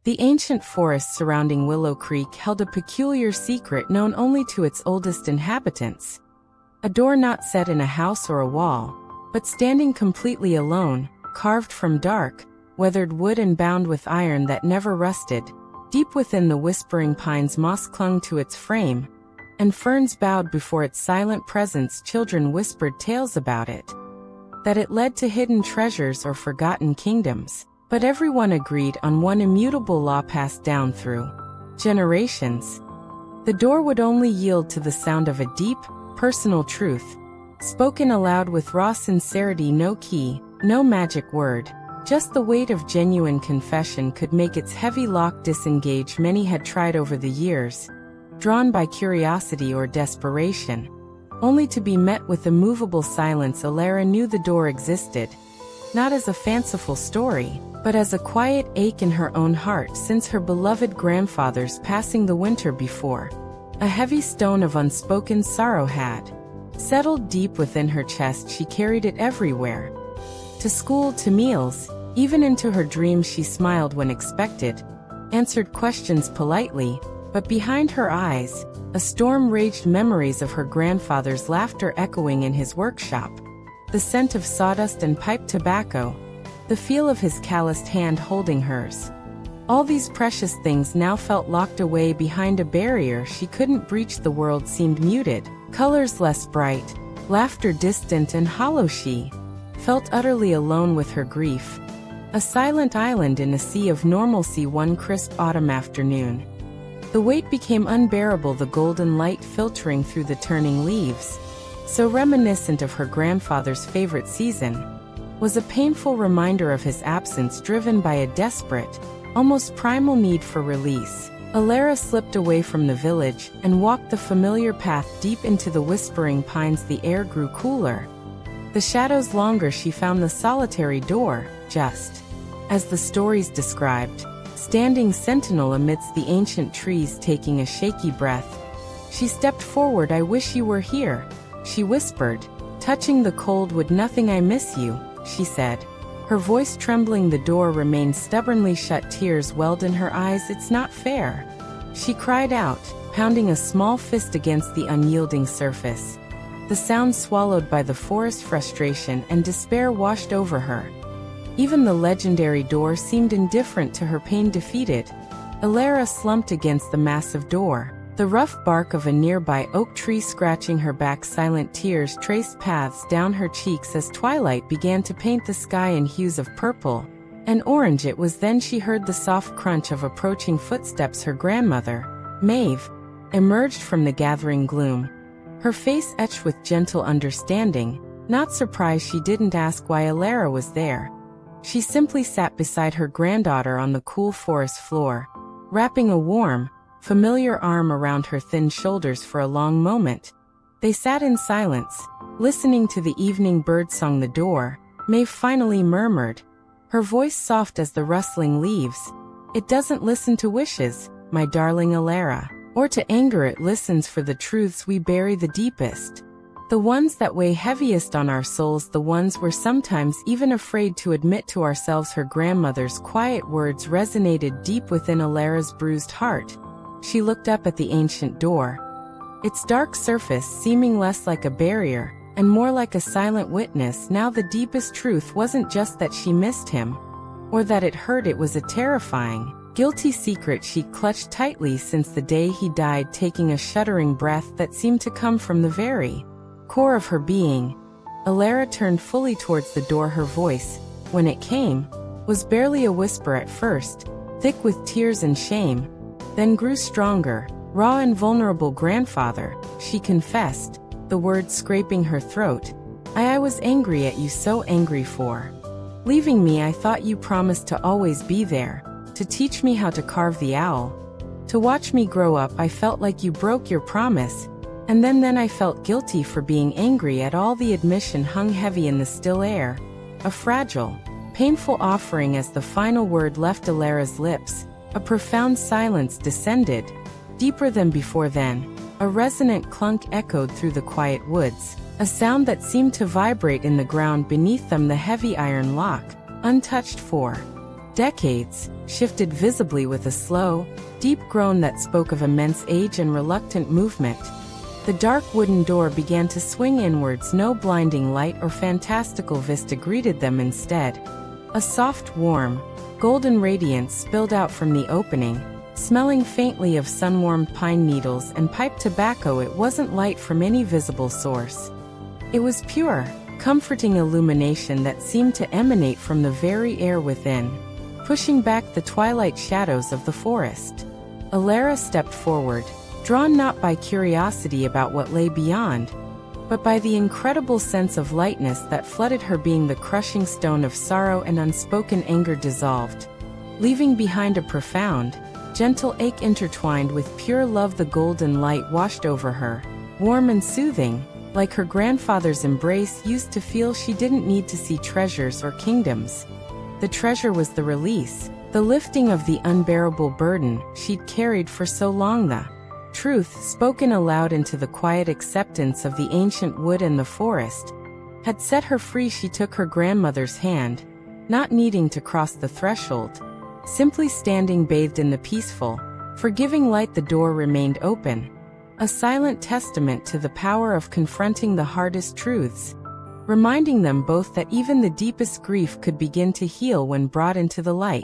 The ancient forest surrounding Willow Creek held a peculiar secret known only to its oldest inhabitants. A door not set in a house or a wall, but standing completely alone, carved from dark, weathered wood and bound with iron that never rusted. Deep within the whispering pines, moss clung to its frame, and ferns bowed before its silent presence. Children whispered tales about it, that it led to hidden treasures or forgotten kingdoms. But everyone agreed on one immutable law passed down through generations. The door would only yield to the sound of a deep, personal truth, spoken aloud with raw sincerity. No key, no magic word, just the weight of genuine confession could make its heavy lock disengage. Many had tried over the years, drawn by curiosity or desperation, only to be met with immovable silence. Elara knew the door existed, not as a fanciful story, but as a quiet ache in her own heart. Since her beloved grandfather's passing the winter before, a heavy stone of unspoken sorrow had settled deep within her chest. She carried it everywhere, to school, to meals, even into her dreams. She smiled when expected, answered questions politely, but behind her eyes, a storm raged. Memories of her grandfather's laughter echoing in his workshop, the scent of sawdust and pipe tobacco, the feel of his calloused hand holding hers. All these precious things now felt locked away behind a barrier she couldn't breach. The world seemed muted, colors less bright, laughter distant and hollow. She felt utterly alone with her grief, a silent island in a sea of normalcy. One crisp autumn afternoon, the weight became unbearable. The golden light filtering through the turning leaves, so reminiscent of her grandfather's favorite season, was a painful reminder of his absence. Driven by a desperate, almost primal need for release, Elara slipped away from the village and walked the familiar path deep into the whispering pines. The air grew cooler, the shadows longer. She found the solitary door, just as the stories described, standing sentinel amidst the ancient trees. Taking a shaky breath, she stepped forward. "I wish you were here," she whispered, touching the cold wood. "Nothing, I miss you," she said, her voice trembling. The door remained stubbornly shut. Tears welled in her eyes. "It's not fair," she cried out, pounding a small fist against the unyielding surface. The sound swallowed by the forest. Frustration and despair washed over her. Even the legendary door seemed indifferent to her pain. Defeated, Elara slumped against the massive door, the rough bark of a nearby oak tree scratching her back. Silent tears traced paths down her cheeks as twilight began to paint the sky in hues of purple and orange. It was then she heard the soft crunch of approaching footsteps. Her grandmother, Maeve, emerged from the gathering gloom, her face etched with gentle understanding. Not surprised, she didn't ask why Elara was there. She simply sat beside her granddaughter on the cool forest floor, wrapping a warm, familiar arm around her thin shoulders. For a long moment, they sat in silence, listening to the evening birdsong. The door, Maeve finally murmured, her voice soft as the rustling leaves, "It doesn't listen to wishes, my darling Elara, or to anger. It listens for the truths we bury the deepest, the ones that weigh heaviest on our souls, the ones we're sometimes even afraid to admit to ourselves." Her grandmother's quiet words resonated deep within Elara's bruised heart. She looked up at the ancient door, its dark surface seeming less like a barrier and more like a silent witness. Now the deepest truth wasn't just that she missed him, or that it hurt. It was a terrifying, guilty secret she clutched tightly since the day he died. Taking a shuddering breath that seemed to come from the very core of her being, Elara turned fully towards the door. Her voice, when it came, was barely a whisper at first, thick with tears and shame, then grew stronger, raw and vulnerable. "Grandfather," she confessed, the words scraping her throat, I was angry at you, so angry for leaving me. I thought you promised to always be there, to teach me how to carve the owl, to watch me grow up. I felt like you broke your promise, and then I felt guilty for being angry at all." The admission hung heavy in the still air, a fragile, painful offering. As the final word left Elara's lips, a profound silence descended, deeper than before. Then, a resonant clunk echoed through the quiet woods, a sound that seemed to vibrate in the ground beneath them. The heavy iron lock, untouched for decades, shifted visibly with a slow, deep groan that spoke of immense age and reluctant movement. The dark wooden door began to swing inwards. No blinding light or fantastical vista greeted them instead. A soft, warm, golden radiance spilled out from the opening, smelling faintly of sun-warmed pine needles and pipe tobacco. It wasn't light from any visible source. It was pure, comforting illumination that seemed to emanate from the very air within, pushing back the twilight shadows of the forest. Elara stepped forward, drawn not by curiosity about what lay beyond, but by the incredible sense of lightness that flooded her being. The crushing stone of sorrow and unspoken anger dissolved, leaving behind a profound, gentle ache intertwined with pure love. The golden light washed over her, warm and soothing, like her grandfather's embrace used to feel. She didn't need to see treasures or kingdoms. The treasure was the release, the lifting of the unbearable burden she'd carried for so long. The truth, spoken aloud into the quiet acceptance of the ancient wood and the forest, had set her free. She took her grandmother's hand, not needing to cross the threshold, simply standing bathed in the peaceful, forgiving light. The door remained open, a silent testament to the power of confronting the hardest truths, reminding them both that even the deepest grief could begin to heal when brought into the light.